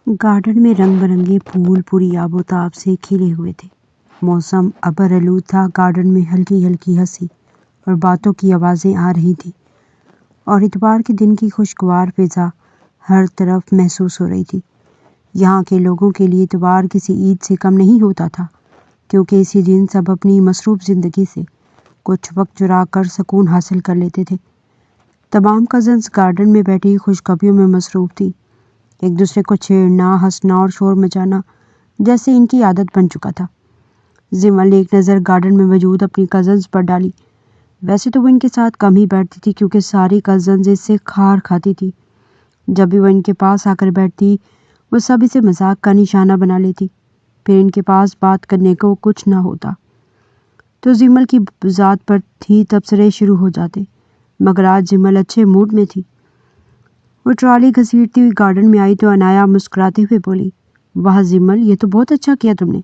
Garden میں رنگ برنگے پھول پوری آب و تاب سے کھلے ہوئے تھے۔ موسم ابر آلود تھا۔ گارڈن میں ہلکی ہلکی ہنسی اور باتوں کی آوازیں آ رہی تھیں اور اتوار کے دن کی خوشگوار فضا ہر طرف محسوس ہو رہی تھی۔ یہاں کے لوگوں کے لیے اتوار کسی عید سے کم نہیں ہوتا تھا، کیونکہ اسی دن سب اپنی مصروف زندگی سے کچھ وقت چرا کر سکون حاصل کر لیتے تھے۔ تمام کزنز گارڈن میں بیٹھی خوشخبریوں میں مصروف تھی، ایک دوسرے کو چھیڑنا، ہنسنا اور شور مچانا جیسے ان کی عادت بن چکا تھا۔ زمل نے ایک نظر گارڈن میں موجود اپنی کزنز پر ڈالی۔ ویسے تو وہ ان کے ساتھ کم ہی بیٹھتی تھی، کیونکہ ساری کزنز اس سے کھار کھاتی تھی۔ جب بھی وہ ان کے پاس آ کر بیٹھتی، وہ سب اسے مذاق کا نشانہ بنا لیتی، پھر ان کے پاس بات کرنے کو کچھ نہ ہوتا تو زمل کی ذات پر ہی تبصرے شروع ہو جاتے، مگر آج زمل اچھے موڈ میں تھی۔ وہ ٹرالی گھسیٹتی ہوئی گارڈن میں آئی تو عنایا مسکراتے ہوئے بولی، واہ زمل، یہ تو بہت اچھا کیا تم نے،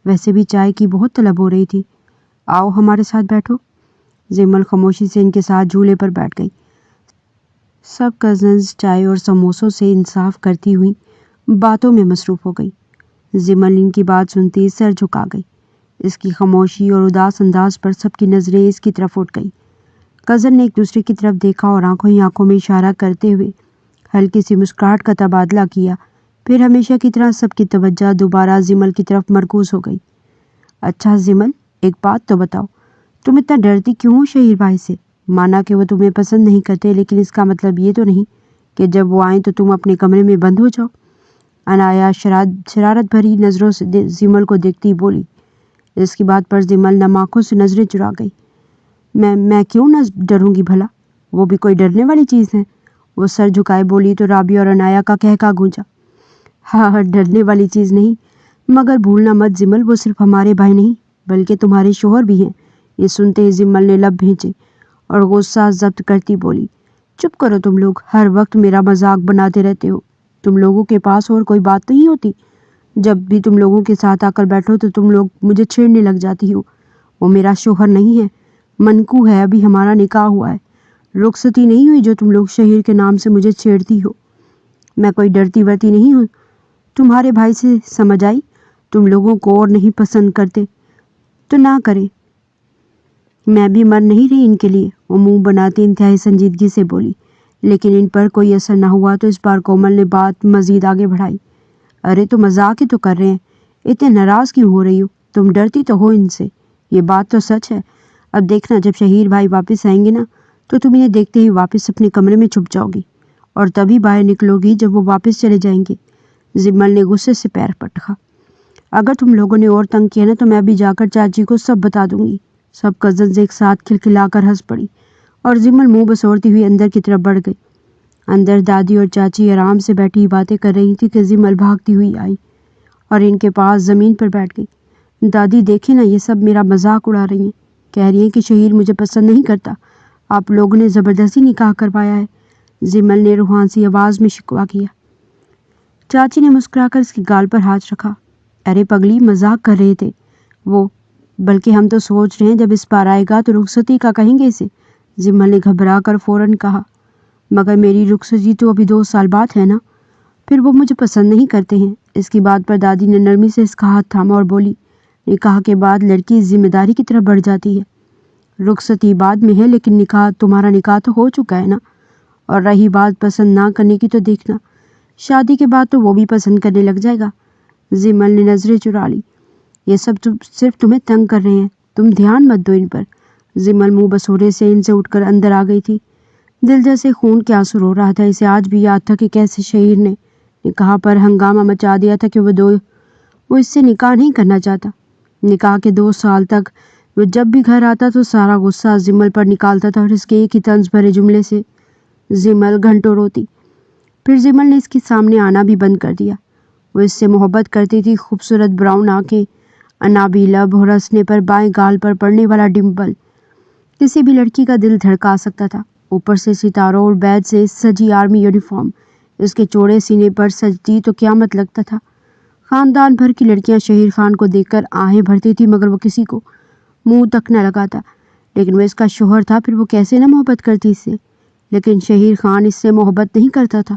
ویسے بھی چائے کی بہت طلب ہو رہی تھی، آؤ ہمارے ساتھ بیٹھو۔ زمل خاموشی سے ان کے ساتھ جھولے پر بیٹھ گئی۔ سب کزنز چائے اور سموسوں سے انصاف کرتی ہوئی باتوں میں مصروف ہو گئی۔ زمل ان کی بات سنتی سر جھکا گئی۔ اس کی خاموشی اور اداس انداز پر سب کی نظریں اس کی طرف اٹھ گئی۔ کزن نے ایک دوسرے کی طرف دیکھا اور آنکھوں ہی آنکھوں میں اشارہ کرتے ہوئے ہلکی سی مسکراہٹ کا تبادلہ کیا، پھر ہمیشہ کی طرح سب کی توجہ دوبارہ زمل کی طرف مرکوز ہو گئی۔ اچھا زمل، ایک بات تو بتاؤ، تم اتنا ڈرتی کیوں ہو شہیر بھائی سے؟ مانا کہ وہ تمہیں پسند نہیں کرتے، لیکن اس کا مطلب یہ تو نہیں کہ جب وہ آئیں تو تم اپنے کمرے میں بند ہو جاؤ۔ عنایا شرارت بھری نظروں سے زمل کو دیکھتی بولی۔ اس کی بات پر زمل نم آنکھوں سے نظریں چرا گئی۔ میں کیوں نہ ڈروں گی بھلا؟ وہ بھی کوئی ڈرنے والی چیز ہے؟ وہ سر جھکائے بولی تو رابعہ اور عنایا کا کہکہ گونجا۔ ہاں، ڈرنے والی چیز نہیں، مگر بھولنا مت زمل، وہ صرف ہمارے بھائی نہیں بلکہ تمہارے شوہر بھی ہیں۔ یہ سنتے ہی زمل نے لب بھینچے اور غصہ ضبط کرتی بولی، چپ کرو تم لوگ، ہر وقت میرا مذاق بناتے رہتے ہو۔ تم لوگوں کے پاس اور کوئی بات نہیں ہوتی؟ جب بھی تم لوگوں کے ساتھ آ کر بیٹھو تو تم لوگ مجھے چھیڑنے لگ جاتی ہو۔ وہ میرا شوہر نہیں ہے، منکو ہے، ابھی ہمارا نکاح ہوا ہے، رخصتی نہیں ہوئی جو تم لوگ شہیر کے نام سے مجھے چھیڑتی ہو۔ میں کوئی ڈرتی ورتی نہیں ہوں، تمہارے بھائی سے سمجھ آئی؟ تم لوگوں کو اور نہیں پسند کرتے تو نہ کریں، میں بھی مر نہیں رہی ان کے لیے۔ وہ منہ بناتی انتہائی سنجیدگی سے بولی، لیکن ان پر کوئی اثر نہ ہوا تو اس بار کومل نے بات مزید آگے بڑھائی۔ ارے تو مذاق ہی تو کر رہے ہیں، اتنے ناراض کیوں ہو رہی ہو؟ تم ڈرتی تو ہو ان سے، یہ بات تو سچ ہے۔ اب دیکھنا، جب شہیر بھائی واپس آئیں گے نا تو تم انہیں دیکھتے ہی واپس اپنے کمرے میں چھپ جاؤ گی اور تبھی باہر نکلو گی جب وہ واپس چلے جائیں گے۔ زمل نے غصے سے پیر پٹکا۔ اگر تم لوگوں نے اور تنگ کیا نا تو میں ابھی جا کر چاچی کو سب بتا دوں گی۔ سب کزنز ایک ساتھ کھلکھلا کر ہنس پڑی اور زمل منہ بسوڑتی ہوئی اندر کی طرف بڑھ گئی۔ اندر دادی اور چاچی آرام سے بیٹھی باتیں کر رہی تھی کہ زمل بھاگتی ہوئی آئی اور ان کے پاس زمین پر بیٹھ گئی۔ دادی دیکھیں نا، یہ سب میرا مذاق اڑا رہی ہیں، کہہ رہی ہیں کہ شہیر مجھے پسند نہیں کرتا، آپ لوگوں نے زبردستی نکاح کروایا ہے۔ زمل نے روحان سی آواز میں شکوہ کیا۔ چاچی نے مسکرا کر اس کی گال پر ہاتھ رکھا۔ ارے پگلی، مذاق کر رہے تھے وہ، بلکہ ہم تو سوچ رہے ہیں جب اس بار آئے گا تو رخصتی کا کہیں گے اسے۔ زمل نے گھبرا کر فوراً کہا، مگر میری رخصتی تو ابھی 2 سال بعد ہے نا، پھر وہ مجھے پسند نہیں کرتے ہیں۔ اس کی بات پر دادی نے نرمی سے اس کا ہاتھ تھاما اور بولی، نکاح کے بعد لڑکی ذمہ داری کی طرف بڑھ جاتی ہے، رخصتی بعد میں ہے لیکن تمہارا نکاح تو ہو چکا ہے نا، اور رہی بات پسند نہ کرنے کی تو دیکھنا، شادی کے بعد تو وہ بھی پسند کرنے لگ جائے گا۔ زمل نے نظریں چرا لی۔ یہ سب صرف تمہیں تنگ کر رہے ہیں، تم دھیان مت دو ان پر۔ زمل منہ بسورے سے ان سے اٹھ کر اندر آ گئی تھی۔ دل جیسے خون کے آنسو رو رہا تھا۔ اسے آج بھی یاد تھا کہ کیسے شہیر نے نکاح پر ہنگامہ مچا دیا تھا کہ وہ اس سے نکاح نہیں کرنا چاہتا۔ نکاح کے 2 سال تک وہ جب بھی گھر آتا تو سارا غصہ زمل پر نکالتا تھا اور اس کے ایک ہی طنز بھرے جملے سے زمل گھنٹوں روتی۔ پھر زمل نے اس کے سامنے آنا بھی بند کر دیا۔ وہ اس سے محبت کرتی تھی، خوبصورت براؤن آنکھیں، انابی لب اور ہنسنے پر بائیں گال پر پڑنے والا ڈمپل کسی بھی لڑکی کا دل دھڑکا سکتا تھا۔ اوپر سے ستاروں اور بیج سے سجی آرمی یونیفارم اس کے چوڑے سینے پر سجتی تو قیامت لگتا تھا۔ خاندان بھر کی لڑکیاں شہیر خان کو دیکھ کر آہیں بھرتی تھی، مگر وہ کسی کو منہ تک نہ لگاتا، لیکن وہ اس کا شوہر تھا، پھر وہ کیسے نہ محبت کرتی اس سے۔ لیکن شہیر خان اس سے محبت نہیں کرتا تھا،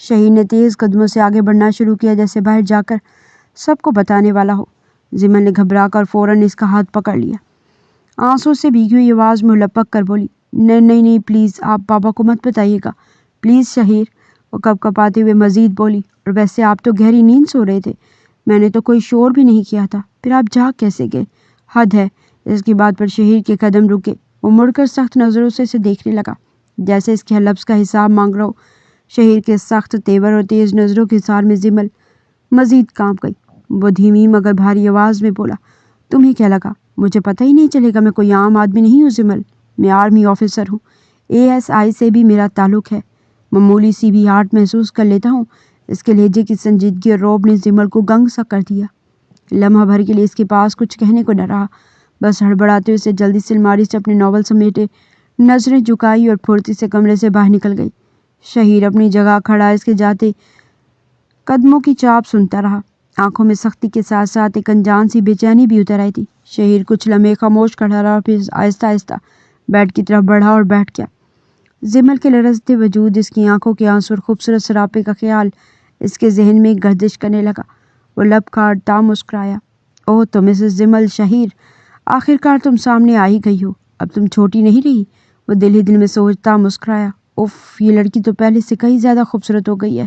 شہیر نے تیز قدموں سے آگے بڑھنا شروع کیا جیسے باہر جا کر سب کو بتانے والا ہو۔ زمل نے گھبرا کر فوراً اس کا ہاتھ پکڑ لیا۔ آنسوں سے بھیگی ہوئی آواز میں لپک کر بولی، نہیں نہیں نہیں، پلیز آپ پاپا کو مت بتائیے گا، پلیز شہیر۔ وہ کپ کپاتے ہوئے مزید بولی، اور ویسے آپ تو گہری نیند سو رہے تھے، میں نے تو کوئی شور بھی نہیں کیا تھا، پھر آپ جاگ کیسے گئے؟ حد ہے۔ اس کی بات پر شہیر کے قدم رکے۔ وہ مڑ کر سخت نظروں سے اسے دیکھنے لگا جیسے اس کے ہر لفظ کا حساب مانگ رہا ہو۔ شہیر کے سخت تیور اور تیز نظروں کے اثار میں زمل مزید کانپ گئی۔ وہ دھیمی مگر بھاری آواز میں بولا، تمہیں کیا لگا مجھے پتہ ہی نہیں چلے گا؟ میں کوئی عام آدمی نہیں ہوں زمل، میں آرمی آفیسر ہوں، ASI سے بھی میرا تعلق ہے، معمولی سی بھی ہارٹ محسوس کر لیتا ہوں۔ اس کے لہجے کی سنجیدگی اور رعب نے زمل کو گنگ سا کر دیا۔ لمحہ بھر کے لیے اس کے پاس کچھ کہنے کو نہ رہا، بس ہڑبڑاتے اسے جلدی سے الماری سے اپنے ناول سمیٹے، نظریں جھکائی اور پھرتی سے کمرے سے باہر نکل گئی۔ شہیر اپنی جگہ کھڑا اس کے جاتے قدموں کی چاپ سنتا رہا۔ آنکھوں میں سختی کے ساتھ ساتھ ایک انجان سی بے چینی بھی اتر آئی تھی۔ شہیر کچھ لمحے خاموش کھڑا رہا، پھر آہستہ آہستہ بیڈ کی طرف بڑھا اور بیٹھ گیا۔ زمل کے لرزتے وجود، اس کی آنکھوں کے آنسو اور خوبصورت سراپے کا خیال اس کے ذہن میں گردش کرنے لگا۔ وہ لب کاٹتا مسکرایا، اوہ تو مسز زمل شہیر، آخر کار تم سامنے آ ہی گئی ہو، اب تم چھوٹی نہیں رہی۔ وہ دل ہی دل میں سوچتا مسکرایا، اف یہ لڑکی تو پہلے سے کہیں زیادہ خوبصورت ہو گئی ہے،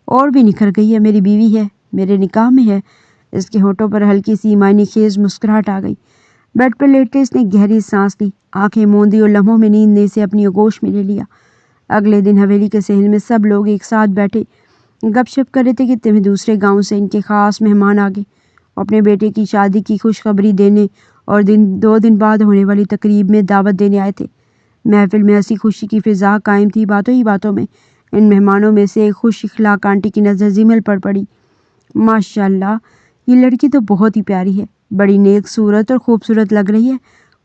اور بھی نکھر گئی ہے، میری بیوی ہے، میرے نکاح میں ہے۔ اس کے ہونٹوں پر ہلکی سی معنی خیز مسکراہٹ آ گئی۔ بیڈ پر لیٹے اس نے گہری سانس لی، آنکھیں موندی اور لمحوں میں نیند نے اسے اپنی آغوش میں لے لیا۔ اگلے دن حویلی کے صحن میں سب لوگ ایک ساتھ بیٹھے گپ شپ کر رہے تھے کہ تمہیں دوسرے گاؤں سے ان کے خاص مہمان آ گئے، اپنے بیٹے کی شادی کی خوشخبری دینے اور 2 دن بعد ہونے والی تقریب میں دعوت دینے آئے تھے۔ محفل میں ہنسی خوشی کی فضا قائم تھی۔ باتوں ہی باتوں میں ان مہمانوں میں سے ایک خوش اخلاق آنٹی کی نظر زمل پر پڑی۔ ماشاء اللہ، یہ لڑکی تو بہت ہی پیاری ہے، بڑی نیک صورت اور خوبصورت لگ رہی ہے۔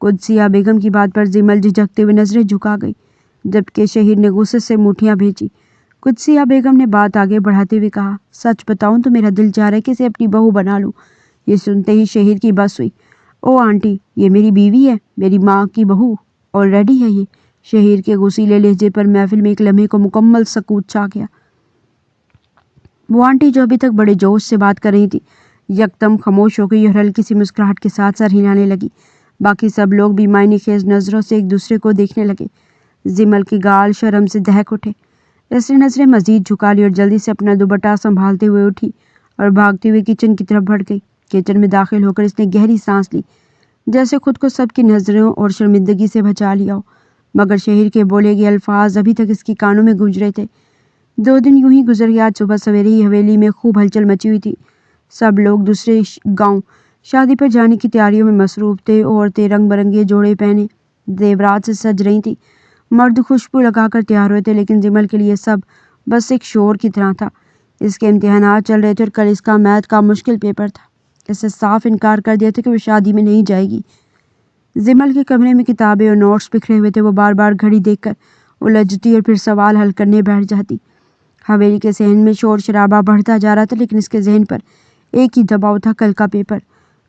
قدسیہ بیگم کی بات پر زمل جھجکتے ہوئے نظریں جھکا گئی، جبکہ شہیر نے غصے سے مٹھیاں بھیجی۔ قدسیہ بیگم نے بات آگے بڑھاتے ہوئے کہا، سچ بتاؤں تو میرا دل چاہ رہا ہے کہ اسے اپنی بہو بنا لوں۔ یہ سنتے ہی شہیر کی بس ہوئی، او آنٹی، یہ میری بیوی ہے، میری ماں کی بہو آلریڈی ہے یہ۔ شہیر کے غصیلے لہجے پر محفل میں ایک لمحے کو مکمل سکوت چھا گیا۔ وہ آنٹی جو ابھی تک بڑے جوش سے بات کر رہی تھی یکدم خاموش ہو گئی اور ہلکی سی مسکراہٹ کے ساتھ سر ہلانے لگی۔ باقی سب لوگ بھی معنی خیز نظروں سے ایک دوسرے کو دیکھنے لگے۔ زمل کے گال شرم سے دہک اٹھے۔ اس نے نظریں مزید جھکا لی اور جلدی سے اپنا دوپٹہ سنبھالتے ہوئے اٹھی اور بھاگتے ہوئے کچن کی طرف بڑھ گئی۔ کچن میں داخل ہو کر اس نے گہری سانس لی، جیسے خود کو سب کی نظروں اور شرمندگی سے بچا لیا ہو، مگر شہیر کے بولے گئے الفاظ ابھی تک اس کی کانوں میں گونج رہے تھے۔ 2 دن یوں ہی گزر گئے۔ آج صبح سویرے ہی حویلی میں خوب ہلچل مچی ہوئی تھی۔ سب لوگ دوسرے گاؤں شادی پر جانے کی تیاریوں میں مصروف تھے۔ عورتیں رنگ برنگے جوڑے پہنے زیورات سے سج رہی تھیں، مرد خوشبو لگا کر تیار ہوئے تھے، لیکن زمل کے لیے سب بس ایک شور کی طرح تھا۔ اس کے امتحانات چل رہے تھے اور کل اس کا میتھ کا مشکل پیپر تھا۔ اس نے صاف انکار کر دیا تھا کہ وہ شادی میں نہیں جائے گی۔ زمل کے کمرے میں کتابیں اور نوٹس بکھرے ہوئے تھے۔ وہ بار بار گھڑی دیکھ کر الجھتی اور پھر سوال حل کرنے بیٹھ جاتی۔ حویلی کے صحن میں شور شرابہ بڑھتا جا رہا تھا، لیکن اس کے ذہن پر ایک ہی دباؤ تھا، کل کا پیپر۔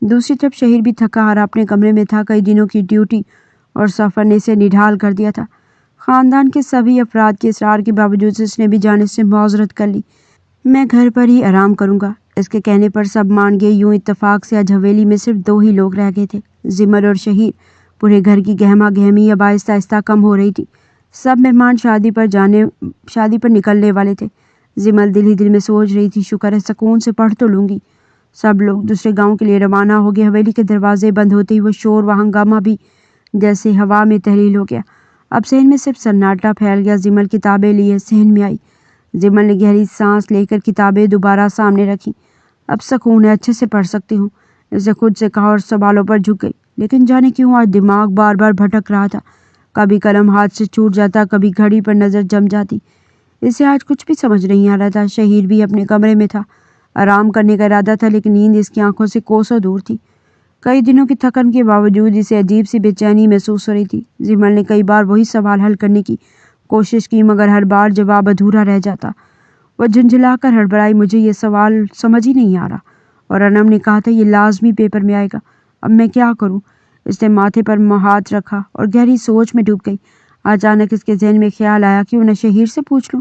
دوسری طرف شہیر بھی تھکا ہارا اپنے کمرے میں تھا۔ کئی دنوں کی ڈیوٹی اور سفر نے اسے نڈھال کر دیا تھا۔ خاندان کے سبھی افراد کے اصرار کے باوجود اس نے بھی جانے سے معذرت کر لی۔ میں گھر پر ہی آرام کروں گا۔ اس کے کہنے پر سب مان گئے۔ یوں اتفاق سے آج حویلی میں صرف 2 ہی لوگ رہ گئے تھے، زمل اور شہیر۔ پورے گھر کی گہما گہمی اب آہستہ آہستہ کم ہو رہی تھی۔ سب مہمان شادی پر نکلنے والے تھے۔ زمل دل ہی دل میں سوچ رہی تھی، شکر ہے سکون سے پڑھ تو لوں گی۔ سب لوگ دوسرے گاؤں کے لیے روانہ ہو گئے۔ حویلی کے دروازے بند ہوتے ہی وہ شور و ہنگامہ بھی جیسے ہوا میں تحلیل ہو گیا۔ اب صحن میں صرف سناٹا پھیل گیا۔ زمل کتابیں لیے صحن میں آئی۔ زمل نے گہری سانس لے کر کتابیں دوبارہ سامنے رکھی۔ اب سکون ہے، اچھے سے پڑھ سکتی ہوں، اسے خود سے کہا اور سوالوں پر جھک گئی۔ لیکن جانے کیوں آج دماغ بار بار بھٹک رہا تھا۔ کبھی قلم ہاتھ سے چھوٹ جاتا، کبھی گھڑی پر نظر جم جاتی۔ اسے آج کچھ بھی سمجھ نہیں آ رہا تھا۔ شہیر بھی اپنے کمرے میں تھا، آرام کرنے کا ارادہ تھا، لیکن نیند اس کی آنکھوں سے کوسوں دور تھی۔ کئی دنوں کی تھکن کے باوجود اسے عجیب سی بے چینی محسوس ہو رہی تھی۔ زمل نے کئی بار وہی سوال حل کرنے کی کوشش کی، مگر ہر بار جواب ادھورا رہ جاتا۔ وہ جھنجھلا کر ہڑبڑائی، مجھے یہ سوال سمجھ ہی نہیں آ رہا، اور انم نے کہا تھا یہ لازمی پیپر میں آئے گا، اب میں کیا کروں؟ اس نے ماتھے پر ہاتھ رکھا اور گہری سوچ میں ڈوب گئی۔ اچانک اس کے ذہن میں خیال آیا، کیوں نہ شہیر سے پوچھ لوں،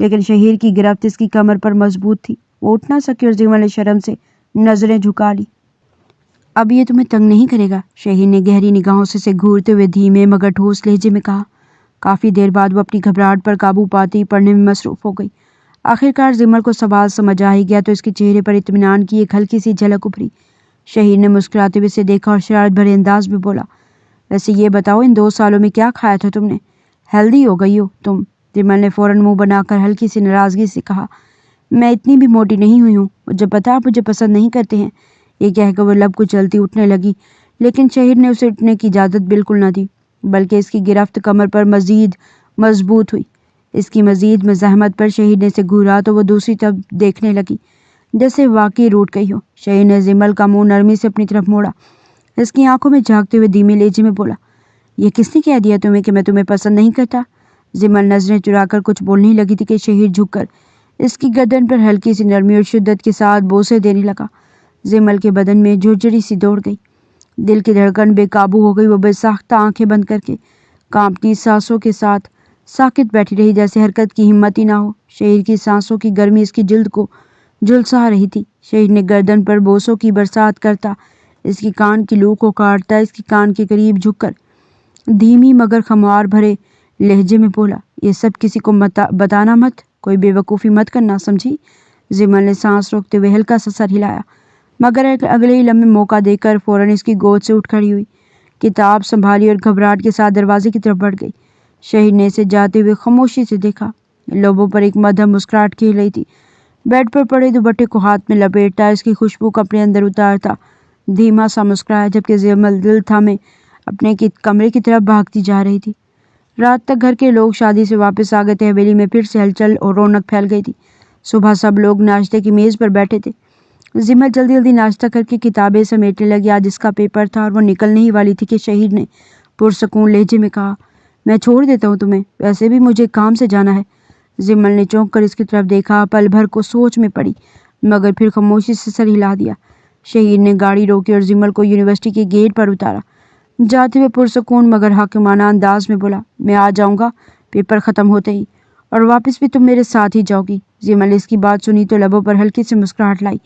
لیکن شہیر کی گرفت اس کی کمر پر مضبوط تھی۔ وہ اٹھ نہ سکی اور زمل نے شرم سے نظریں جھکا لی۔ اب یہ تمہیں تنگ نہیں کرے گا؟ شہیر نے گہری نگاہوں سے گھورتے ہوئے دھیمے مگر ٹھوس لہجے میں کہا۔ کافی دیر بعد وہ اپنی گھبراہٹ پر قابو پاتی پڑھنے میں مصروف ہو گئی۔ آخرکار زمل کو سوال سمجھ آ ہی گیا تو اس کے چہرے پر اطمینان کی ایک ہلکی سی جھلک ابھری۔ شہیر نے مسکراتے ہوئے اسے دیکھا اور شرارت بھرے انداز میں بولا، ویسے یہ بتاؤ ان 2 سالوں میں کیا کھایا تھا تم نے؟ ہیلدی ہو گئی ہو تم۔ زمل نے فوراً منہ بنا کر ہلکی سی ناراضگی سے کہا، میں اتنی بھی موٹی نہیں ہوئی ہوں، مجھے پتا آپ مجھے پسند نہیں کرتے ہیں۔ یہ کہہ کر وہ لب کچلتی اٹھنے لگی، لیکن شہیر نے اسے اٹھنے کی اجازت بالکل نہ دی، بلکہ اس کی گرفت کمر پر مزید مضبوط ہوئی۔ اس کی مزید مزاحمت پر شہیر نے اسے گھورا تو وہ دوسری طرف دیکھنے لگی جیسے واقعی روٹھ گئی ہو۔ شہیر نے زمل کا منہ نرمی سے اپنی طرف موڑا، اس کی آنکھوں میں جھانکتے ہوئے دھیمے لہجے میں بولا، یہ کس نے کہہ دیا تمہیں کہ میں تمہیں پسند نہیں کرتا؟ زمل نظریں چرا کر کچھ بولنے لگی تھی کہ شہیر جھک کر اس کی گردن پر ہلکی سی نرمی اور شدت کے ساتھ بوسے دینے لگا۔ زمل کے بدن میں جھرجھری سی دوڑ گئی، دل کی دھڑکن بے قابو ہو گئی۔ وہ بے ساختہ آنکھیں بند کر کے کانپتی سانسوں کے ساتھ ساکت بیٹھی رہی جیسے حرکت کی ہمت ہی نہ ہو۔ شہیر کی سانسوں کی گرمی اس کی جلد کو جھلسا رہی تھی۔ شہیر نے گردن پر بوسوں کی برسات کرتا، اس کی کان کی لو کو کاٹتا، اس کی کان کے قریب جھک کر دھیمی مگر خمار بھرے لہجے میں بولا، یہ سب کسی کو بتانا مت، کوئی بے وقوفی مت کرنا، سمجھی؟ زمل نے سانس روکتے ہوئے ہلکا سا سر ہلایا، مگر اگلے ہی لمحے موقع دے کر فوراً اس کی گود سے اٹھ کھڑی ہوئی، کتاب سنبھالی اور گھبراہٹ کے ساتھ دروازے کی طرف بڑھ گئی۔ شہیر نے اسے جاتے ہوئے خاموشی سے دیکھا، لبوں پر ایک مدھم مسکراہٹ کھیل رہی تھی۔ بیڈ پر پڑے دوپٹے کو ہاتھ میں لپیٹتا، اس کی خوشبو کو اپنے اندر اتارتا دھیما سا مسکرایا، جبکہ زمل دل تھامے اپنے کمرے کی طرف بھاگتی جا رہی تھی۔ رات تک گھر کے لوگ شادی سے واپس آ گئے تھے، حویلی میں پھر سے ہلچل اور رونق پھیل گئی تھی۔ صبح سب لوگ ناشتے کی میز پر بیٹھے تھے۔ زمل جلدی جلدی ناشتہ کر کے کتابیں سمیٹنے لگی۔ آج اس کا پیپر تھا اور وہ نکلنے ہی والی تھی کہ شہیر نے پرسکون لہجے میں کہا، میں چھوڑ دیتا ہوں تمہیں، ویسے بھی مجھے کام سے جانا ہے۔ زمل نے چونک کر اس کی طرف دیکھا، پل بھر کو سوچ میں پڑی، مگر پھر خاموشی سے سر ہلا دیا۔ شہیر نے گاڑی روکی اور زمل کو یونیورسٹی کے گیٹ پر اتارا۔ جاتے ہوئے پرسکون مگر حاکمانہ انداز میں بولا، میں آ جاؤں گا پیپر ختم ہوتے ہی، اور واپس بھی تم میرے ساتھ ہی جاؤ گی۔ زمل نے اس کی بات سنی تو لبوں پر ہلکی سی مسکراہٹ لائی،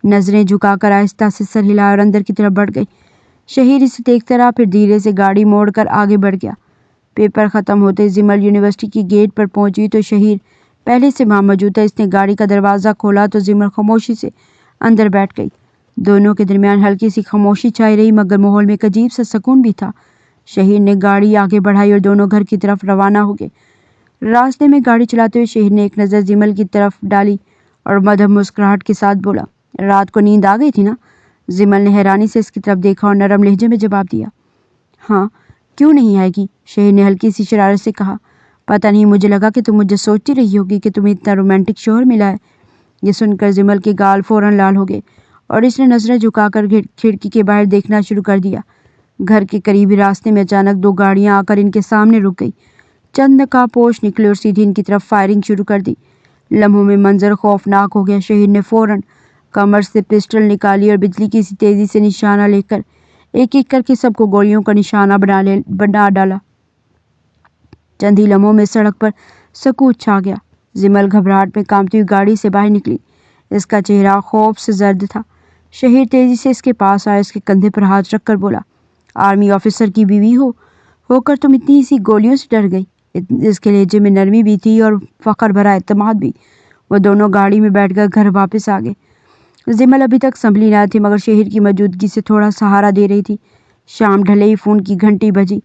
نظریں جھکا کر آہستہ سے سر ہلایا اور اندر کی طرف بڑھ گئی۔ شہیر اسے دیکھتا رہا، پھر دھیرے سے گاڑی موڑ کر آگے بڑھ گیا۔ پیپر ختم ہوتے زمل یونیورسٹی کی گیٹ پر پہنچی تو شہیر پہلے سے وہاں موجود تھا۔ اس نے گاڑی کا دروازہ کھولا تو زمل خاموشی سے اندر بیٹھ گئی۔ دونوں کے درمیان ہلکی سی خاموشی چھائی رہی، مگر ماحول میں ایک عجیب سا سکون بھی تھا۔ شہیر نے گاڑی آگے بڑھائی اور دونوں گھر کی طرف روانہ ہو گئے۔ راستے میں گاڑی چلاتے ہوئے شہیر نے ایک نظر زمل کی طرف ڈالی اور مدھم مسکراہٹ کے ساتھ بولا، رات کو نیند آ گئی تھی نا؟ زمل نے حیرانی سے اس کی طرف دیکھا اور نرم لہجے میں جواب دیا، ہاں، کیوں نہیں آئے گی؟ شہیر نے ہلکی سی شرارت سے کہا، پتہ نہیں، مجھے لگا کہ تم مجھے سوچتی رہی ہوگی کہ تمہیں اتنا رومانٹک شوہر ملا ہے۔ یہ سن کر زمل کے گال فوراً لال ہو گئے اور اس نے نظریں جھکا کر کھڑکی کے باہر دیکھنا شروع کر دیا۔ گھر کے قریبی راستے میں اچانک 2 گاڑیاں آ کر ان کے سامنے رک گئی۔ چند نقابپوش نکلے اور سیدھی ان کی طرف فائرنگ شروع کر دی۔ لمحوں میں منظر خوفناک ہو گیا۔ شہیر نے فوراً کمر سے پسٹل نکالی اور بجلی کی سی تیزی سے نشانہ لے کر ایک ایک کر کے سب کو گولیوں کا نشانہ بنا ڈالا۔ چند ہی لمحوں میں سڑک پر سکوت چھا گیا۔ زمل گھبراہٹ میں کانپتی ہوئی گاڑی سے باہر نکلی، اس کا چہرہ خوف سے زرد تھا۔ شہیر تیزی سے اس کے پاس آیا، اس کے کندھے پر ہاتھ رکھ کر بولا، آرمی آفیسر کی بیوی ہو کر تم اتنی سی گولیوں سے ڈر گئی؟ اس کے لہجے میں نرمی بھی تھی اور فخر بھرا اعتماد بھی۔ وہ دونوں گاڑی میں بیٹھ کر گھر واپس آ گئے۔ زمل ابھی تک سنبھلی نہ تھی، مگر شہیر کی موجودگی سے تھوڑا سہارا دے رہی تھی۔ شام ڈھلے ہی فون کی گھنٹی بجی۔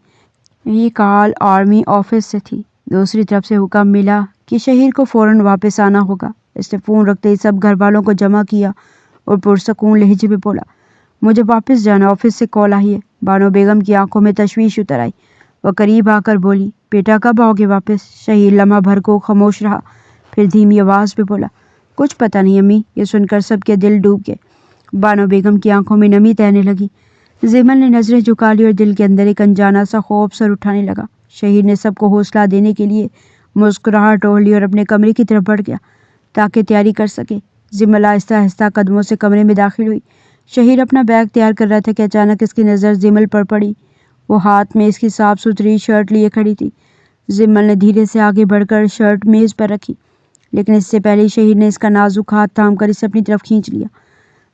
یہ کال آرمی آفس سے تھی۔ دوسری طرف سے حکم ملا کہ شہیر کو فوراً واپس آنا ہوگا۔ اس نے فون رکھتے ہی سب گھر والوں کو جمع کیا اور پرسکون لہجے میں بولا، مجھے واپس جانا، آفس سے کال آئی ہے۔ بانو بیگم کی آنکھوں میں تشویش اتر آئی۔ وہ قریب آ کر بولی، بیٹا کب آؤ گے واپس؟ شہیر لمحہ بھر کو خاموش رہا، پھر دھیمی آواز میں بولا، کچھ پتہ نہیں امی۔ یہ سن کر سب کے دل ڈوب گئے۔ بانو بیگم کی آنکھوں میں نمی تیرنے لگی۔ زمل نے نظریں جھکا لی اور دل کے اندر ایک انجانا سا خوف سر اٹھانے لگا۔ شہیر نے سب کو حوصلہ دینے کے لیے مسکراہٹ اوڑھ لی اور اپنے کمرے کی طرف بڑھ گیا تاکہ تیاری کر سکے۔ زمل آہستہ آہستہ قدموں سے کمرے میں داخل ہوئی۔ شہیر اپنا بیگ تیار کر رہا تھا کہ اچانک اس کی نظر زمل پر پڑی۔ وہ ہاتھ میں اس کی صاف ستھری شرٹ لیے کھڑی تھی۔ زمل نے دھیرے سے آگے بڑھ کر شرٹ میز پر رکھی۔ لیکن اس سے پہلے شہیر نے اس کا نازک ہاتھ تھام کر اسے اپنی طرف کھینچ لیا۔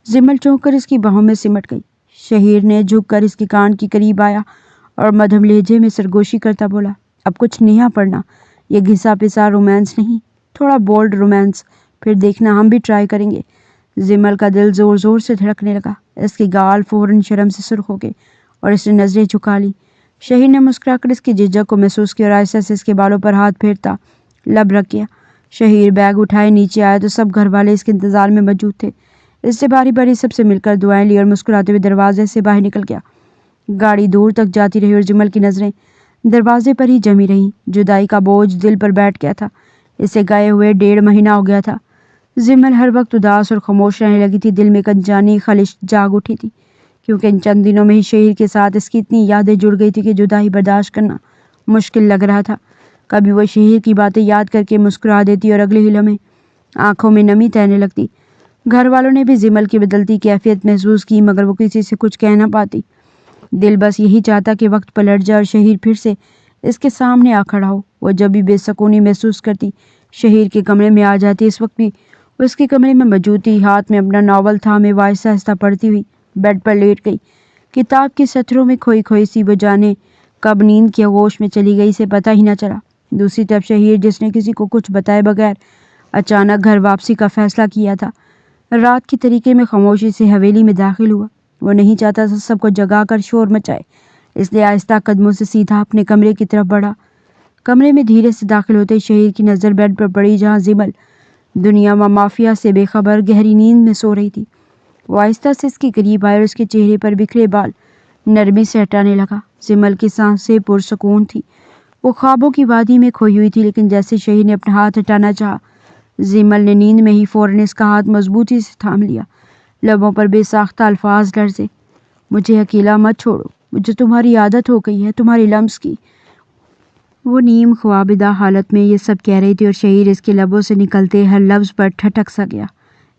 زمل چونک کر اس کی باہوں میں سمٹ گئی۔ شہیر نے جھک کر اس کے کان کے قریب آیا اور مدھم لہجے میں سرگوشی کرتا بولا، اب کچھ نیا پڑھنا، یہ گھسا پسا رومانس نہیں، تھوڑا بولڈ رومانس، پھر دیکھنا ہم بھی ٹرائی کریں گے۔ زمل کا دل زور زور سے دھڑکنے لگا۔ اس کے گال فوراً شرم سے سرخ ہو گئے اور اس نے نظریں جھکا لی۔ شہیر نے مسکرا کر اس کی جھجک کو محسوس کیا اور آہستہ سے اس کے بالوں پر ہاتھ پھیرتا لب رکھ گیا۔ شہیر بیگ اٹھائے نیچے آیا تو سب گھر والے اس کے انتظار میں موجود تھے۔ اس سے باری باری سب سے مل کر دعائیں لی اور مسکراتے ہوئے دروازے سے باہر نکل گیا۔ گاڑی دور تک جاتی رہی اور جمل کی نظریں دروازے پر ہی جمی رہیں۔ جدائی کا بوجھ دل پر بیٹھ گیا تھا۔ اسے گئے ہوئے 1.5 مہینہ ہو گیا تھا۔ زمل ہر وقت اداس اور خاموش رہنے لگی تھی۔ دل میں ایک انجانی خلش جاگ اٹھی تھی، کیونکہ ان چند دنوں میں ہی شہیر کے ساتھ اس کی اتنی یادیں جڑ گئی تھی کہ جدائی برداشت کرنا مشکل لگ رہا تھا۔ کبھی وہ شہیر کی باتیں یاد کر کے مسکرا دیتی اور اگلے ہی لمحے آنکھوں میں نمی تیرنے لگتی۔ گھر والوں نے بھی زمل کی بدلتی کیفیت محسوس کی، مگر وہ کسی سے کچھ کہہ نہ پاتی۔ دل بس یہی چاہتا کہ وقت پلٹ جائے اور شہیر پھر سے اس کے سامنے آ کھڑا ہو۔ وہ جب بھی بے سکونی محسوس کرتی شہیر کے کمرے میں آ جاتی۔ اس وقت بھی وہ اس کے کمرے میں موجود تھی، ہاتھ میں اپنا ناول تھامے وہ آہستہ آہستہ پڑھتی ہوئی بیڈ پر لیٹ گئی۔ کتاب کے سطروں میں کھوئی کھوئی سی وہ جانے کب نیند کی آغوش میں چلی گئی، اسے پتہ ہی نہ چلا۔ دوسری طرف شہیر، جس نے کسی کو کچھ بتائے بغیر اچانک گھر واپسی کا فیصلہ کیا تھا، رات کے طریقے میں خاموشی سے حویلی میں داخل ہوا۔ وہ نہیں چاہتا تھا سب کو جگا کر شور مچائے، اس لیے آہستہ قدموں سے سیدھا اپنے کمرے کی طرف بڑھا۔ کمرے میں دھیرے سے داخل ہوتے شہیر کی نظر بیڈ پر پڑی، جہاں زمل دنیا و مافیا سے بے خبر گہری نیند میں سو رہی تھی۔ وہ آہستہ سے اس کے قریب آئے اور اس کے چہرے پر بکھرے بال نرمی سے ہٹانے لگا۔ زمل کی سانسیں پرسکون تھی، وہ خوابوں کی وادی میں کھوئی ہوئی تھی، لیکن جیسے شہیر نے اپنا ہاتھ ہٹانا چاہا، زمل نے نیند میں ہی فوراً اس کا ہاتھ مضبوطی سے تھام لیا۔ لبوں پر بے ساختہ الفاظ لرزے، مجھے اکیلا مت چھوڑو، مجھے تمہاری عادت ہو گئی ہے، تمہاری لمس کی۔ وہ نیم خوابدہ حالت میں یہ سب کہہ رہی تھی اور شہیر اس کے لبوں سے نکلتے ہر لفظ پر ٹھٹک سا گیا۔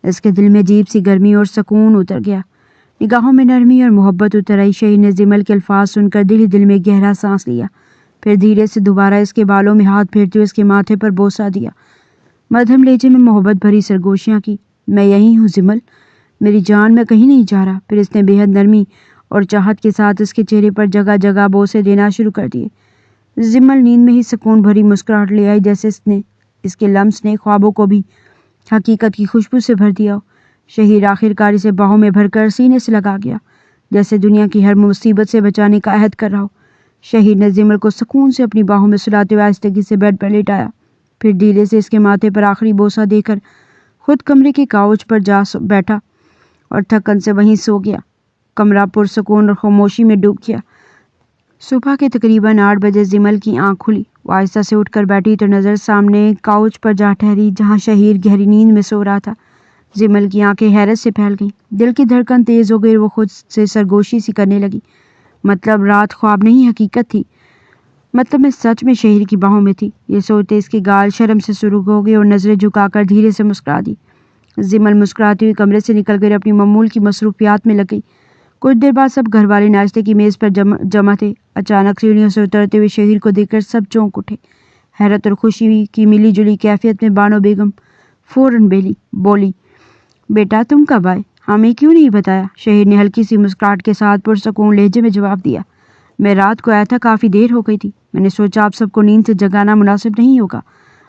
اس کے دل میں عجیب سی گرمی اور سکون اتر گیا، نگاہوں میں نرمی اور محبت اتر آئی۔ شہیر نے زمل کے الفاظ سن کر دل ہی دل میں گہرا سانس لیا، پھر دھیرے سے دوبارہ اس کے بالوں میں ہاتھ پھیرتے ہوئے اس کے ماتھے پر بوسہ دیا۔ مدھم لہجے میں محبت بھری سرگوشیاں کی، میں یہیں ہوں زمل، میری جان، میں کہیں نہیں جا رہا۔ پھر اس نے بے حد نرمی اور چاہت کے ساتھ اس کے چہرے پر جگہ جگہ بوسے دینا شروع کر دیے۔ زمل نیند میں ہی سکون بھری مسکراہٹ لے آئی، جیسے اس کے لمس نے خوابوں کو بھی حقیقت کی خوشبو سے بھر دیا ہو۔ شہیر آخرکار اسے باہوں میں بھر کر سینے سے لگا گیا، جیسے دنیا کی ہر مصیبت سے بچانے کا عہد کر رہا ہو۔ شہیر نے زمل کو سکون سے اپنی باہوں میں سلاتے ہوئے آہستگی سے بیڈ پر لیٹایا، پھر دھیرے سے اس کے ماتھے پر آخری بوسہ دے کر خود کمرے کی کاؤچ پر جا بیٹھا اور تھکن سے وہیں سو گیا۔ کمرہ پرسکون اور خاموشی میں ڈوب گیا۔ صبح کے تقریباً 8 بجے زمل کی آنکھ کھلی۔ وہ آہستہ سے اٹھ کر بیٹھی تو نظر سامنے کاؤچ پر جا ٹھہری، جہاں شہیر گہری نیند میں سو رہا تھا۔ زمل کی آنکھیں حیرت سے پھیل گئیں، دل کی دھڑکن تیز ہو گئی اور وہ خود سے سرگوشی سی کرنے لگی۔ مطلب رات خواب نہیں حقیقت تھی، مطلب میں سچ میں شہیر کی باہوں میں تھی۔ یہ سوچتے اس کے گال شرم سے سرخ ہو گئے اور نظریں جھکا کر دھیرے سے مسکرا دی۔ زمل مسکراتی ہوئی کمرے سے نکل کر اپنی معمول کی مصروفیات میں لگ گئی۔ کچھ دیر بعد سب گھر والے ناشتے کی میز پر جمع تھے۔ اچانک سیڑھیوں سے اترتے ہوئے شہیر کو دیکھ کر سب چونک اٹھے۔ حیرت اور خوشی کی ملی جلی کیفیت میں بانو بیگم فوراً بولی، بیٹا تم کب آئے؟ ہمیں کیوں نہیں بتایا؟ شہیر نے ہلکی سی مسکراہٹ کے ساتھ پرسکون لہجے میں جواب دیا، میں رات کو آیا تھا، کافی دیر ہو گئی تھی، میں نے سوچا آپ سب کو نیند سے جگانا مناسب نہیں ہوگا،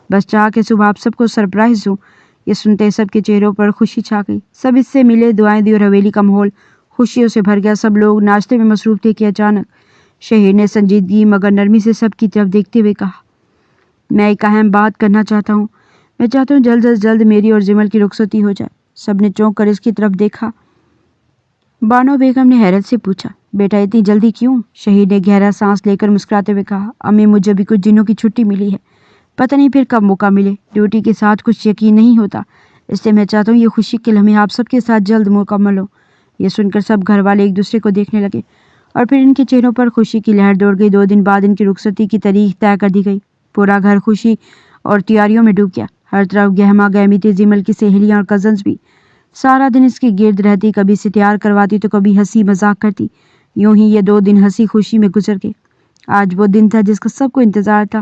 بس چاہ کہ صبح آپ سب کو سرپرائز دوں۔ یہ سنتے سب کے چہروں پر خوشی چھا گئی، سب اس سے ملے، دعائیں دی اور حویلی کا ماحول خوشیوں سے بھر گیا۔ سب لوگ ناشتے میں مصروف تھے کہ اچانک شہیر نے سنجیدگی مگر نرمی سے سب کی طرف دیکھتے ہوئے کہا، میں ایک اہم بات کرنا چاہتا ہوں، میں چاہتا ہوں جلد از جلد میری اور زمل کی رخصتی ہو جائے۔ سب نے چونک کر اس کی طرف دیکھا۔ بانو بیگم نے حیرت سے پوچھا، بیٹا اتنی جلدی کیوں؟ شہیر نے گہرا سانس لے کر مسکراتے ہوئے کہا، امی مجھے بھی کچھ دنوں کی چھٹی ملی ہے، پتہ نہیں پھر کب موقع ملے، ڈیوٹی کے ساتھ کچھ یقین نہیں ہوتا، اس لیے میں چاہتا ہوں یہ خوشی کے لمحے آپ سب کے ساتھ جلد مکمل ہو۔ یہ سن کر سب گھر والے ایک دوسرے کو دیکھنے لگے اور پھر ان کے چہروں پر خوشی کی لہر دوڑ گئی۔ 2 دن بعد ان کی رخصتی کی تاریخ طے کر دی گئی۔ پورا گھر خوشی اور تیاریوں میں ڈوب گیا، ہر طرف گہما گہمی تھی۔ زمل کی سہیلیاں اور کزنز بھی سارا دن اس کے گرد رہتی، کبھی اسے تیار کرواتی تو کبھی ہنسی مذاق کرتی۔ یوں ہی یہ 2 دن ہنسی خوشی میں گزر گئے۔ آج وہ دن تھا جس کا سب کو انتظار تھا۔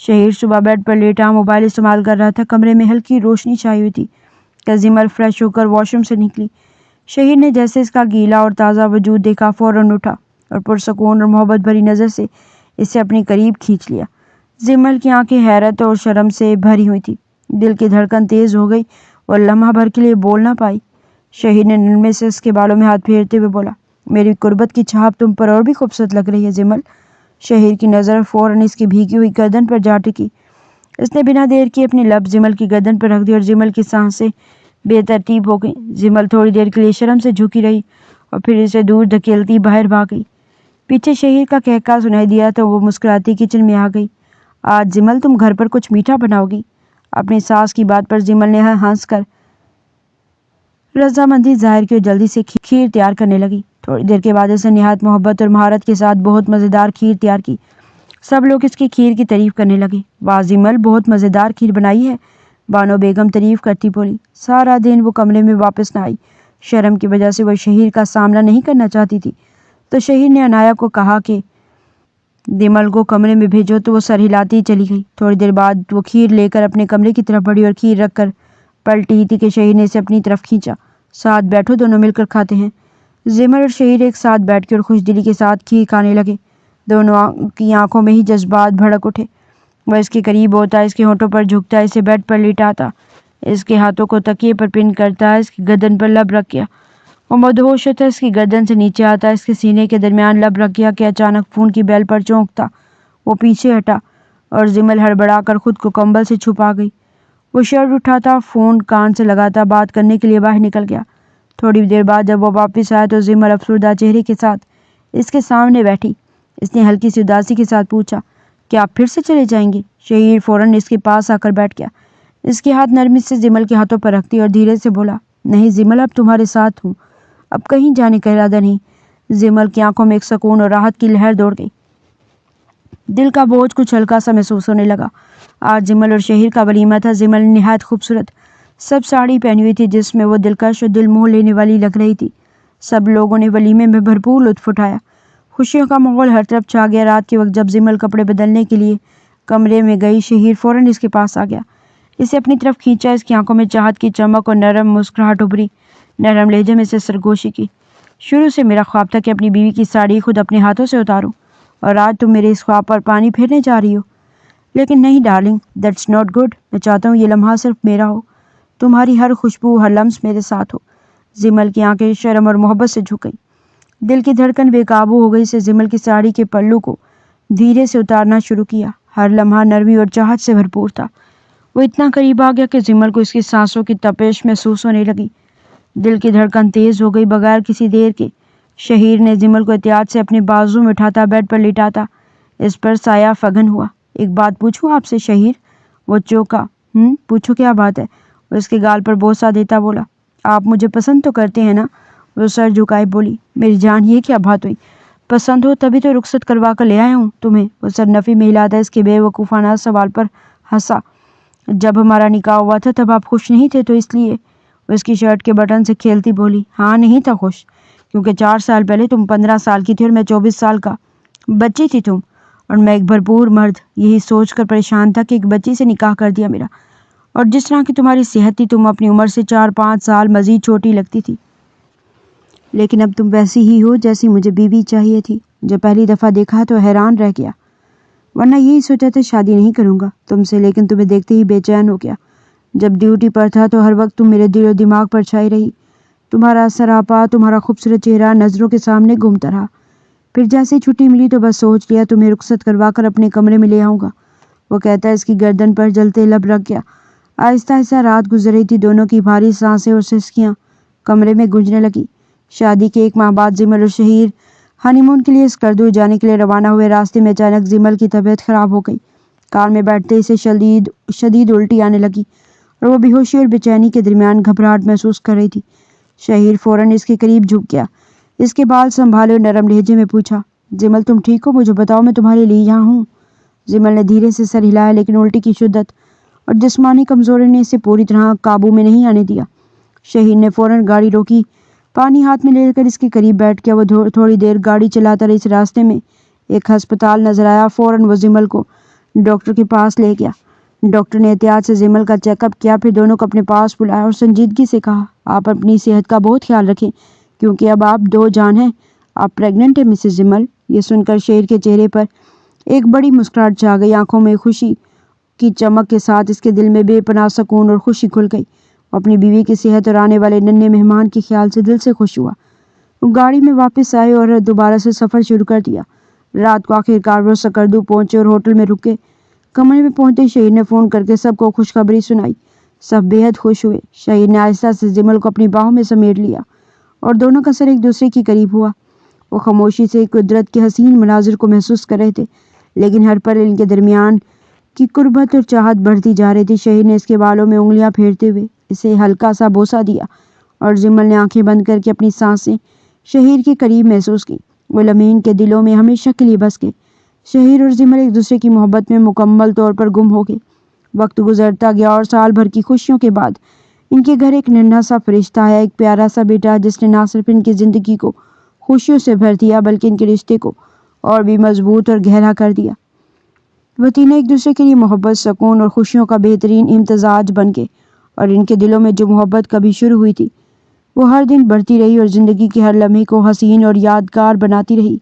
شہیر صبح بیڈ پر لیٹا موبائل استعمال کر رہا تھا۔ کمرے میں ہلکی روشنی چھائی ہوئی تھی کہ زمل فریش ہو کر واش روم سے نکلی۔ شہیر نے جیسے اس کا گیلا اور تازہ وجود دیکھا فوراً اٹھا اور پرسکون اور محبت بھری نظر سے اسے اپنی قریب کھینچ لیا۔ زمل کی آنکھیں حیرت اور شرم سے بھری ہوئی تھی، دل کی دھڑکن تیز ہو گئی اور لمحہ بھر کے لیے بول نہ پائی۔ شہیر نے نرمی سے اس کے بالوں میں ہاتھ پھیرتے ہوئے بولا، میری قربت کی چھاپ تم پر اور بھی خوبصورت لگ رہی ہے زمل۔ شہیر کی نظر فوراً اس کی بھیگی ہوئی گردن پر جا ٹکی۔ اس نے بنا دیر کیے اپنی لب زمل کی گردن پر رکھ دی اور زمل کی سانسیں بے ترتیب ہو گئیں۔ زمل تھوڑی دیر کے لیے شرم سے جھکی رہی اور پھر اسے دور دھکیلتی باہر بھاگ گئی۔ پیچھے شہیر کا کہکا سنائی دیا تو وہ مسکراتی کچن میں آ گئی۔ آج زمل تم گھر پر کچھ میٹھا بناؤ گی؟ اپنی ساس کی بات پر زمل نے ہنس کر رضامندی ظاہر کی اور جلدی سے کھیر تیار کرنے لگی۔ تھوڑی دیر کے بعد اس نے نہایت محبت اور مہارت کے ساتھ بہت مزیدار کھیر تیار کی۔ سب لوگ اس کی کھیر کی تعریف کرنے لگے۔ واہ زمل، بہت مزیدار کھیر بنائی ہے، بانو بیگم تعریف کرتی بولی۔ سارا دن وہ کمرے میں واپس نہ آئی۔ شرم کی وجہ سے وہ شہیر کا سامنا نہیں کرنا چاہتی تھی، تو شہیر نے عنایا کو کہا کہ زمل کو کمرے میں بھیجو، تو وہ سر ہلاتی ہی چلی گئی۔ تھوڑی دیر بعد وہ کھیر لے کر اپنے کمرے کی طرف بڑھی اور کھیر رکھ کر پلٹی تھی کہ شہیر نے اسے اپنی طرف کھینچا۔ ساتھ بیٹھو، دونوں مل کر کھاتے ہیں۔ زمل اور شہیر ایک ساتھ بیٹھ کے اور خوش دلی کے ساتھ کھیر کھانے لگے۔ دونوں کی آنکھوں میں ہی جذبات بھڑک اٹھے۔ وہ اس کے قریب ہوتا، اس کے ہونٹوں پر جھکتا، اسے بیڈ پر لیٹاتا، اس کے ہاتھوں کو تکیے پر پن کرتا، اس کی گردن پر لب رکھ گیا۔ وہ مدہوش ہوتا، اس کی گردن سے نیچے آتا، اس کے سینے کے درمیان لب رکھ گیا کہ اچانک فون کی بیل پر چونکتا۔ وہ پیچھے ہٹا اور زمل ہڑبڑا کر خود کو کمبل سے چھپا گئی۔ وہ شرٹ اٹھاتا، فون کان سے لگاتا، بات کرنے کے لیے باہر نکل گیا۔ تھوڑی دیر بعد جب وہ واپس آیا تو زمل افسردہ چہرے کے ساتھ اس کے سامنے بیٹھی۔ اس نے ہلکی سی اداسی کے ساتھ پوچھا، کیا آپ پھر سے چلے جائیں گے؟ شہیر فوراً اس کے پاس آ کر بیٹھ گیا، اس کے ہاتھ نرمی سے زمل کے ہاتھوں پر رکھتی اور دھیرے سے بولا، نہیں زمل، اب تمہارے ساتھ ہوں، اب کہیں جانے کا ارادہ نہیں۔ زمل کی آنکھوں میں ایک سکون اور راحت کی لہر دوڑ گئی۔ دل کا بوجھ کچھ ہلکا سا محسوس ہونے لگا۔ آج زمل اور شہیر کا ولیمہ تھا۔ زمل نہایت خوبصورت سب ساڑی پہنی ہوئی تھی جس میں وہ دلکش اور دل موہ لینے والی لگ رہی تھی۔ سب لوگوں نے ولیمے میں بھرپور لطف اٹھایا۔ خوشیوں کا ماحول ہر طرف چھا گیا۔ رات کے وقت جب زمل کپڑے بدلنے کے لیے کمرے میں گئی، شہیر فوراً اس کے پاس آ گیا، اسے اپنی طرف کھینچا، اس کی آنکھوں میں چاہت کی چمک اور نرم مسکراہٹ ابھری۔ نرم لہجے میں سے سرگوشی کی، شروع سے میرا خواب تھا کہ اپنی بیوی کی ساڑی خود اپنے ہاتھوں سے اتاروں، اور آج تم میرے اس خواب پر پانی پھیرنے جا رہی ہو۔ لیکن نہیں ڈارلنگ، دیٹس ناٹ گڈ۔ میں چاہتا ہوں یہ لمحہ صرف میرا ہو، تمہاری ہر خوشبو، ہر لمس میرے ساتھ ہو۔ زمل کی آنکھیں شرم اور محبت سے جھک گئیں، دل کی دھڑکن بے قابو ہو گئی۔ سے زمل کی ساڑی کے پلو کو دھیرے سے اتارنا شروع کیا۔ ہر لمحہ نرمی اور چاہت سے بھرپور تھا۔ وہ اتنا قریب آ گیا کہ زمل کو اس کی سانسوں کی تپش محسوس ہونے لگی۔ دل کی دھڑکن تیز ہو گئی۔ بغیر کسی دیر کے شہیر نے زمل کو احتیاط سے اپنے بازو میں اٹھاتا، بیڈ پر لٹاتا، اس پر سایہ فگن ہوا۔ ایک بات پوچھوں آپ سے شہیر؟ وہ چوکا۔ پوچھو، کیا بات ہے؟ وہ اس کے گال پر بوسہ دیتا بولا، آپ مجھے پسند تو کرتے ہیں نا؟ وہ سر جھکائے بولی، میری جان یہ کیا بات ہوئی؟ پسند ہو تبھی تو رخصت کروا کر لے آیا ہوں تمہیں۔ وہ سر نفی میں ہلاتا اس کے بے وقوفانہ سوال پر ہنسا، جب ہمارا نکاح ہوا تھا تب آپ خوش نہیں تھے تو اس لیے؟ وہ اس کی شرٹ کے بٹن سے کھیلتی بولی، ہاں نہیں تھا خوش، کیونکہ 4 سال پہلے تم 15 سال کی تھی اور میں 24 سال کا۔ بچی تھی تم اور میں ایک بھرپور مرد۔ یہی سوچ کر پریشان تھا کہ ایک بچی سے نکاح کر دیا میرا، اور جس طرح کی تمہاری صحت تھی تم اپنی عمر سے 4-5 سال مزید چھوٹی لگتی تھی۔ لیکن اب تم ویسی ہی ہو جیسی مجھے بیوی چاہیے تھی۔ جب پہلی دفعہ دیکھا تو حیران رہ گیا، ورنہ یہی سوچا تھا شادی نہیں کروں گا تم سے، لیکن تمہیں دیکھتے ہی بے چین ہو گیا۔ جب ڈیوٹی پر تھا تو ہر وقت تم میرے دل و دماغ پر چھائی رہی، تمہارا سراپا، تمہارا خوبصورت چہرہ نظروں کے سامنے گھومتا رہا۔ پھر جیسے ہی چھٹی ملی تو بس سوچ لیا تمہیں رخصت کروا کر اپنے کمرے میں لے آؤں گا۔ وہ کہتا اس کی گردن پر جلتے لب رکھ گیا۔ آہستہ آہستہ رات گزر رہی تھی، دونوں کی بھاری سانسیں اور سسکیاں کمرے میں گونجنے لگی۔ شادی کے 1 ماہ بعد زمل اور شہیر ہانی مون کے لیے اسکردو جانے کے لیے روانہ ہوئے۔ راستے میں اچانک زمل کی طبیعت خراب ہو گئی۔ کار میں بیٹھتے اسے شدید الٹی آنے لگی اور وہ بے ہوشی اور بے چینی کے درمیان گھبراہٹ محسوس کر رہی تھی۔ شہیر فوراً اس کے قریب جھک گیا، اس کے بال سنبھالے اور نرم لہجے میں پوچھا، زمل تم ٹھیک ہو؟ مجھے بتاؤ، میں تمہارے لیے یہاں ہوں۔ زمل نے دھیرے سے سر ہلایا، لیکن الٹی کی شدت اور جسمانی کمزوری نے اسے پوری طرح قابو میں نہیں آنے دیا۔ شہیر نے فوراً گاڑی روکی، پانی ہاتھ میں لے کر اس کے قریب بیٹھ گیا۔ وہ تھوڑی دیر گاڑی چلاتا رہا۔ اس راستے میں ایک ہسپتال نظر آیا۔ فوراً وہ زمل کو ڈاکٹر کے پاس لے گیا۔ ڈاکٹر نے احتیاط سے زمل کا چیک اپ کیا، پھر دونوں کو اپنے پاس بلایا اور سنجیدگی سے کہا، آپ اپنی صحت کا بہت خیال رکھیں کیونکہ اب آپ 2 جان ہیں، آپ پریگننٹ ہیں مسز زمل۔ یہ سن کر شہیر کے چہرے پر ایک بڑی مسکراہٹ چھا گئی، آنکھوں میں خوشی کی چمک کے ساتھ اس کے دل میں بے پناہ سکون اور خوشی کھل گئی۔ وہ اپنی بیوی کی صحت اور آنے والے ننھے مہمان کے خیال سے دل سے خوش ہوا۔ وہ گاڑی میں واپس آئے اور دوبارہ سے سفر شروع کر دیا۔ رات کو آخر کار وہ سکردو پہنچے اور ہوٹل میں رکے۔ کمرے میں پہنچتے شہیر نے فون کر کے سب کو خوشخبری سنائی۔ سب بے حد خوش ہوئے۔ شہیر نے آہستہ سے زمل کو اپنی باہوں میں سمیٹ لیا اور دونوں کا سر ایک دوسرے کے قریب ہوا۔ وہ خاموشی سے قدرت کے حسین مناظر کو محسوس کر رہے تھے، لیکن ہر پل ان کے درمیان کی قربت اور چاہت بڑھتی جا رہی تھی۔ شہیر نے اس کے بالوں میں انگلیاں پھیرتے ہوئے اسے ہلکا سا بوسہ دیا اور زمل نے آنکھیں بند کر کے اپنی سانسیں شہیر کے قریب محسوس کی۔ وہ لمحے ان کے دلوں میں ہمیشہ کے لیے بس گئے۔ شہیر اور زمل ایک دوسرے کی محبت میں مکمل طور پر گم ہو گئے۔ وقت گزرتا گیا اور سال بھر کی خوشیوں کے بعد ان کے گھر ایک ننھا سا فرشتہ آیا، ایک پیارا سا بیٹا جس نے نہ صرف ان کی زندگی کو خوشیوں سے بھر دیا بلکہ ان کے رشتے کو اور بھی مضبوط اور گہرا کر دیا۔ وہ تینوں ایک دوسرے کے لیے محبت، سکون اور خوشیوں کا بہترین امتزاج بن گئے، اور ان کے دلوں میں جو محبت کبھی شروع ہوئی تھی وہ ہر دن بڑھتی رہی اور زندگی کے ہر لمحے کو حسین اور یادگار بناتی رہی۔